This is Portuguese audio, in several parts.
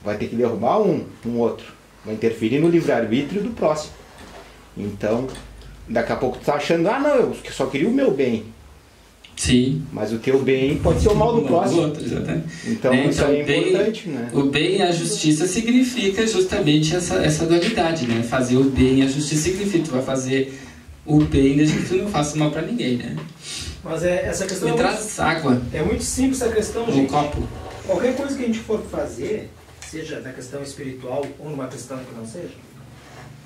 vai ter que derrubar um outro. Vai interferir no livre-arbítrio do próximo. Então, daqui a pouco tu tá achando, não, eu só queria o meu bem. Sim. Mas o teu bem pode ser o mal do próximo. Outro, exatamente. Então, isso aí é importante, né? O bem e a justiça significa justamente essa dualidade, né? Fazer o bem e a justiça significa que tu vai fazer o bem desde que tu não faça mal pra ninguém, né? Mas essa questão traz água. É muito simples essa questão, gente. Copo. Qualquer coisa que a gente for fazer, seja na questão espiritual ou numa questão que não seja,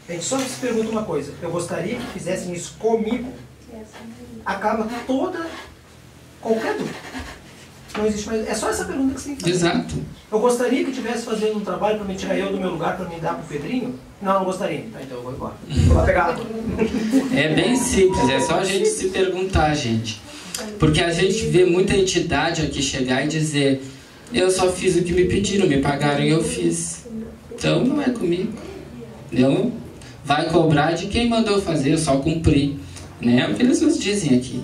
a gente só se pergunta uma coisa: eu gostaria que fizessem isso comigo. Acaba qualquer dúvida. Não existe mais. É só essa pergunta que você tem que fazer. Exato. Eu gostaria que estivesse fazendo um trabalho para me tirar eu do meu lugar, para me dar pro Pedrinho? Não gostaria. Tá, então eu vou embora. Vou lá pegar água. É bem simples, é só a gente se perguntar, gente. Porque a gente vê muita entidade aqui chegar e dizer: eu só fiz o que me pediram, me pagaram e eu fiz. Então não é comigo. Não vai cobrar de quem mandou fazer, eu só cumpri. Né? É o que eles nos dizem aqui.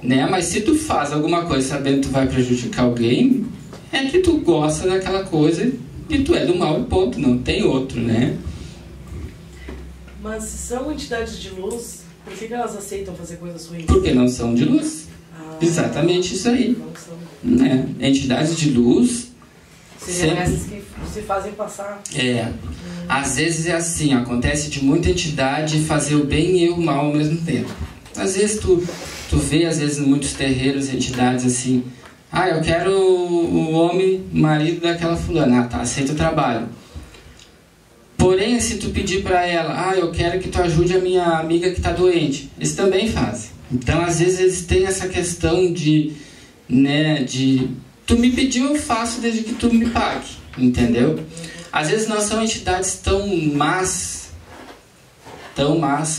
Né? Mas se tu faz alguma coisa sabendo que tu vai prejudicar alguém, é que tu gosta daquela coisa e tu é do mal e ponto, não tem outro, né? Mas se são entidades de luz, por que elas aceitam fazer coisas ruins? Porque não são de luz. Exatamente isso aí. Não são. Né? Entidades de luz seriam essas que se fazem passar. Às vezes é assim, acontece de muita entidade fazer o bem e o mal ao mesmo tempo. Às vezes tu vê, às vezes, em muitos terreiros, entidades assim: eu quero o homem, marido daquela fulana. Tá, aceita o trabalho. Porém, se tu pedir para ela: eu quero que tu ajude a minha amiga que está doente, eles também fazem. Então, às vezes, eles têm essa questão de tu me pediu, eu faço desde que tu me pague, entendeu? Às vezes não são entidades tão más,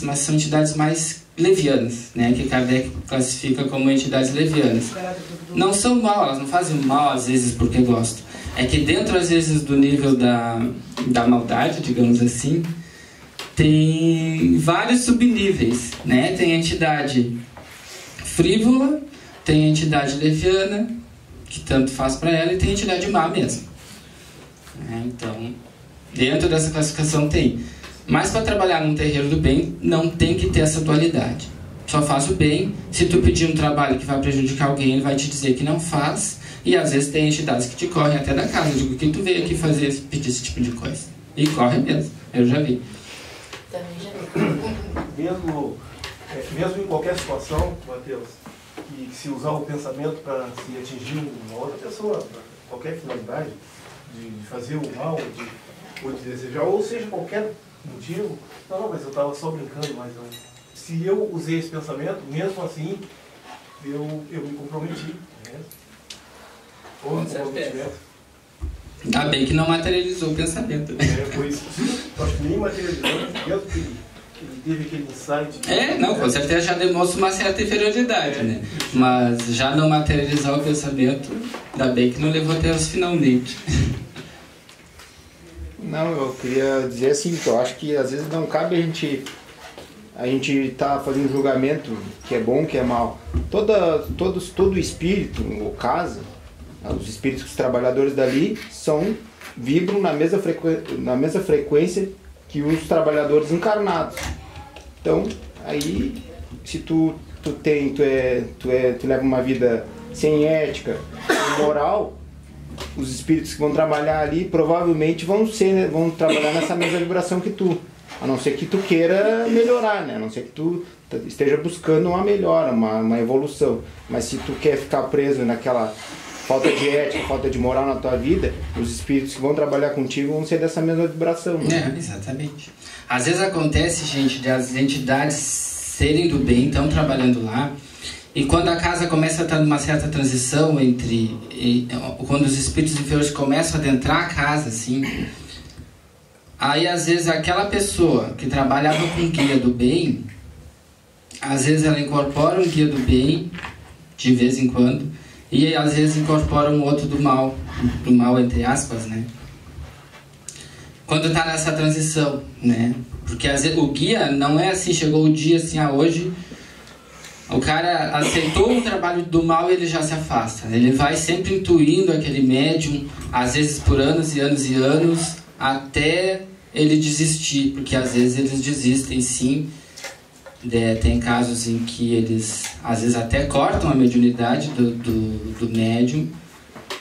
mas são entidades mais levianas, né? Que Kardec classifica como entidades levianas. Não são mal, elas não fazem mal às vezes porque gostam. É que dentro às vezes do nível da maldade, digamos assim, tem vários subníveis, né? Tem entidade frívola, tem entidade leviana, que tanto faz para ela, e tem entidade má mesmo. Então, dentro dessa classificação tem. Mas para trabalhar num terreiro do bem, não tem que ter essa dualidade. Só faz o bem. Se tu pedir um trabalho que vai prejudicar alguém, ele vai te dizer que não faz. E às vezes tem entidades que te correm até da casa. Eu digo: quem tu veio aqui pedir esse tipo de coisa? E corre mesmo. Eu já vi. Também já vi. Mesmo em qualquer situação, Mateus, que se usar o pensamento para se atingir uma outra pessoa, para qualquer finalidade, de fazer o mal, ou de desejar, ou seja, qualquer motivo, não, mas eu estava só brincando, mas se eu usei esse pensamento, mesmo assim, eu me comprometi. Né? Ou com certeza. Ainda bem que não materializou o pensamento. Pois, acho que nem materializou, mesmo que ele teve aquele insight. Não, com certeza já demonstra uma certa inferioridade, né? Mas já não materializar o pensamento, ainda bem que não levou até os finalmente. Não, eu queria dizer assim, que eu acho que às vezes não cabe a gente tá fazendo julgamento que é bom, que é mal. Todo espírito, ou casa, os espíritos, os trabalhadores dali vibram na mesma frequência que os trabalhadores encarnados. Então, aí, se tu leva uma vida sem ética, sem moral, os espíritos que vão trabalhar ali provavelmente vão trabalhar nessa mesma vibração que tu. A não ser que tu queira melhorar, né? A não ser que tu esteja buscando uma melhora, uma evolução. Mas se tu quer ficar preso naquela falta de ética, falta de moral na tua vida, os espíritos que vão trabalhar contigo vão ser dessa mesma vibração. Né? Exatamente. Às vezes acontece, gente, de as entidades serem do bem, estão trabalhando lá, e quando a casa começa a estar numa certa transição quando os espíritos inferiores começam a adentrar a casa, assim, aí às vezes aquela pessoa que trabalhava com guia do bem, às vezes ela incorpora um guia do bem, de vez em quando, e às vezes incorpora um outro do mal entre aspas, né? Quando está nessa transição, né? Porque às vezes o guia não é assim, chegou o dia assim, hoje O cara aceitou um trabalho do mal e ele já se afasta. Ele vai sempre intuindo aquele médium, às vezes por anos e anos e anos, até ele desistir, porque às vezes eles desistem sim. Tem casos em que eles às vezes até cortam a mediunidade do médium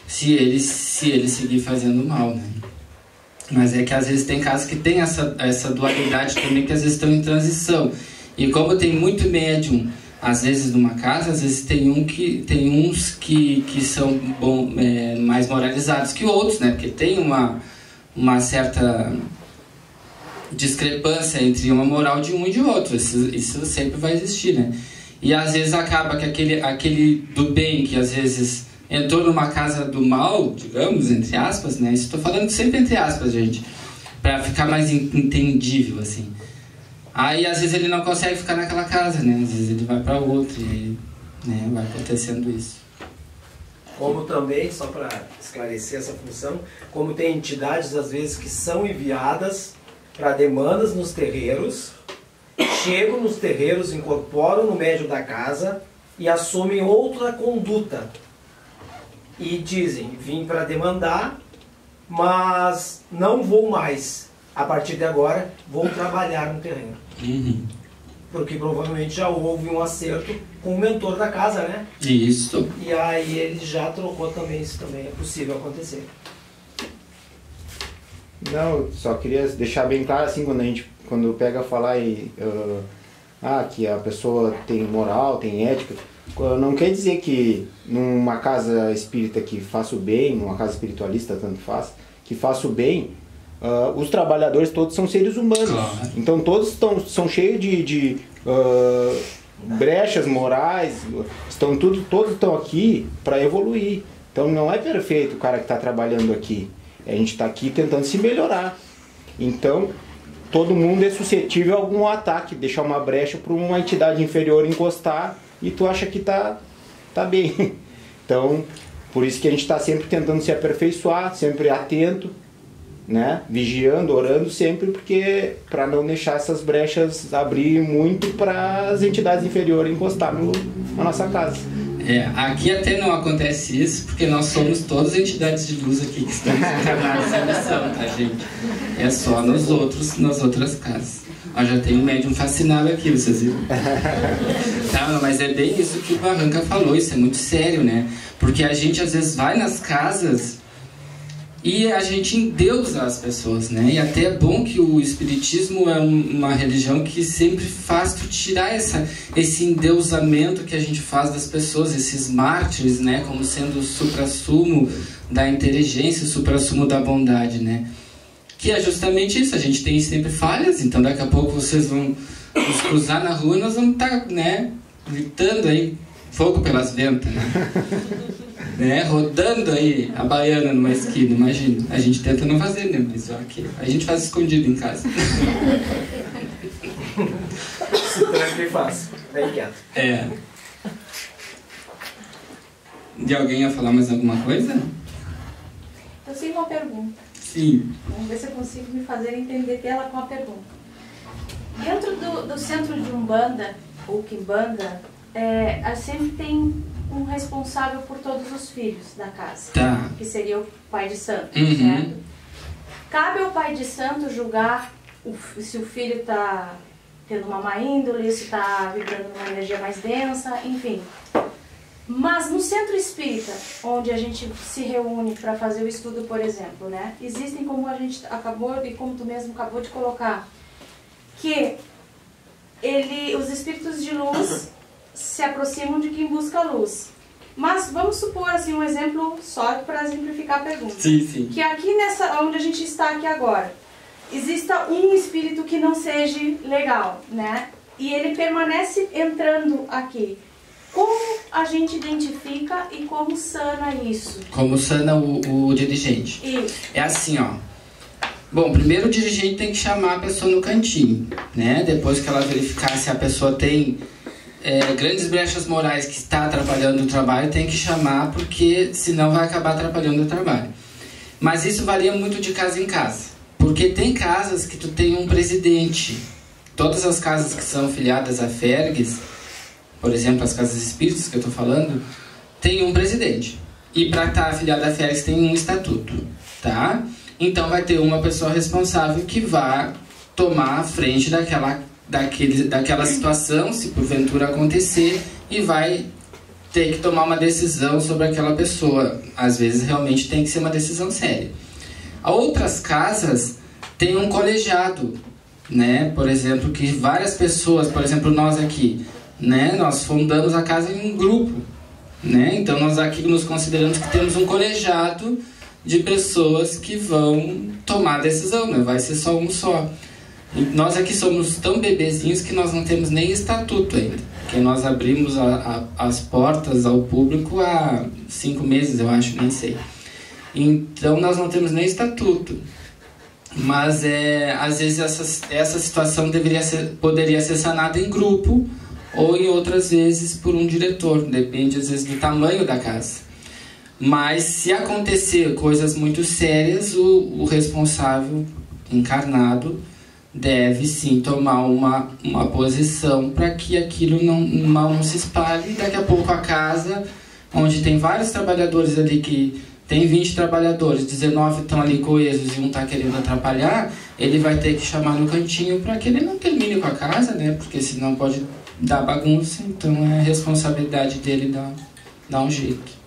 se ele seguir fazendo mal, né? Mas é que às vezes tem casos que tem essa dualidade também, que às vezes estão em transição. E como tem muito médium às vezes numa casa, às vezes tem uns que são mais moralizados que outros, né? Porque tem uma certa discrepância entre uma moral de um e de outro. Isso sempre vai existir, né? E às vezes acaba que aquele do bem, que às vezes entrou numa casa do mal, digamos, entre aspas, né? Isso estou falando sempre entre aspas, gente, para ficar mais entendível, assim. Aí às vezes ele não consegue ficar naquela casa, né? Às vezes ele vai para outra e aí, né, vai acontecendo isso. Como também, só para esclarecer essa função, como tem entidades às vezes que são enviadas para demandas nos terreiros, chegam nos terreiros, incorporam no médium da casa e assumem outra conduta. E dizem, vim para demandar, mas não vou mais. A partir de agora, vou trabalhar no terreno. Uhum. Porque provavelmente já houve um acerto com o mentor da casa, né? Isso. E aí ele já trocou também, isso também é possível acontecer. Não, só queria deixar bem claro, assim, quando pega falar que a pessoa tem moral, tem ética, não quer dizer que numa casa espírita que faça o bem, numa casa espiritualista, tanto faz, que faça o bem, os trabalhadores todos são seres humanos. Claro. Então todos são cheios de brechas morais, todos estão aqui para evoluir. Então não é perfeito o cara que está trabalhando aqui. A gente está aqui tentando se melhorar. Então, todo mundo é suscetível a algum ataque, deixar uma brecha para uma entidade inferior encostar e tu acha que tá bem. Então, por isso que a gente está sempre tentando se aperfeiçoar, sempre atento, né? Vigiando, orando sempre, porque para não deixar essas brechas abrir muito para as entidades inferiores encostar na nossa casa. Aqui até não acontece isso, porque nós somos todas entidades de luz aqui que estamos encarnadas em missão, tá, gente? É só nas outras casas. Ó, já tem um médium fascinado aqui, vocês viram? Tá, mas é bem isso que o Barranca falou, isso é muito sério, né? Porque a gente às vezes vai nas casas e a gente endeusa as pessoas, né? E até é bom que o Espiritismo é uma religião que sempre faz tu tirar esse endeusamento que a gente faz das pessoas, esses mártires, né? Como sendo o suprassumo da inteligência, o suprassumo da bondade, né? Que é justamente isso, a gente tem sempre falhas, então daqui a pouco vocês vão nos cruzar na rua e nós vamos estar, né? Gritando aí, fogo pelas ventas, né? Rodando aí a baiana numa esquina, imagina. A gente tenta não fazer, né? Mas aqui, a gente faz escondido em casa. Se tranca e faz. Bem quieto. De alguém ia falar mais alguma coisa? Eu tenho uma pergunta. Sim. Vamos ver se eu consigo me fazer entender dela com a pergunta. Dentro do centro de Umbanda, ou Quimbanda, sempre tem um responsável por todos os filhos da casa, tá, que seria o pai de santo, uhum, certo? Cabe ao pai de santo julgar se o filho está tendo uma má índole, se está vibrando numa energia mais densa, enfim. Mas no centro espírita, onde a gente se reúne para fazer o estudo, por exemplo, né? Existem, como a gente acabou, e como tu mesmo acabou de colocar, que os espíritos de luz se aproximam de quem busca a luz. Mas vamos supor assim um exemplo só para exemplificar a pergunta. Sim. Que aqui onde a gente está aqui agora, exista um espírito que não seja legal, né? E ele permanece entrando aqui. Como a gente identifica e como sana isso? Como sana o dirigente? Isso. É assim, ó. Bom, primeiro o dirigente tem que chamar a pessoa no cantinho, né? Depois que ela verificar se a pessoa tem grandes brechas morais que está atrapalhando o trabalho, tem que chamar, porque senão vai acabar atrapalhando o trabalho. Mas isso varia muito de casa em casa, porque tem casas que tu tem um presidente. Todas as casas que são filiadas a Fergues, por exemplo, as casas espíritas que eu estou falando, tem um presidente. E para estar afiliado à Félix tem um estatuto, tá? Então vai ter uma pessoa responsável que vai tomar a frente daquela situação, se porventura acontecer, e vai ter que tomar uma decisão sobre aquela pessoa. Às vezes realmente tem que ser uma decisão séria. Outras casas têm um colegiado, né? Por exemplo, que várias pessoas, por exemplo, nós aqui, né? Nós fundamos a casa em um grupo, né? Então nós aqui nos consideramos que temos um colegiado de pessoas que vão tomar a decisão, né? Vai ser só um só. E nós aqui somos tão bebezinhos que nós não temos nem estatuto ainda, porque nós abrimos as portas ao público há 5 meses, eu acho, nem sei. Então nós não temos nem estatuto. Mas às vezes essa situação poderia ser sanada em grupo ou em outras vezes por um diretor, depende às vezes do tamanho da casa. Mas se acontecer coisas muito sérias, o responsável encarnado deve sim tomar uma posição para que aquilo não se espalhe. Daqui a pouco a casa, onde tem vários trabalhadores ali, que tem 20 trabalhadores, 19 estão ali coesos e um está querendo atrapalhar, ele vai ter que chamar no cantinho para que ele não termine com a casa, né? Porque senão pode dar bagunça. Então é responsabilidade dele dar um jeito.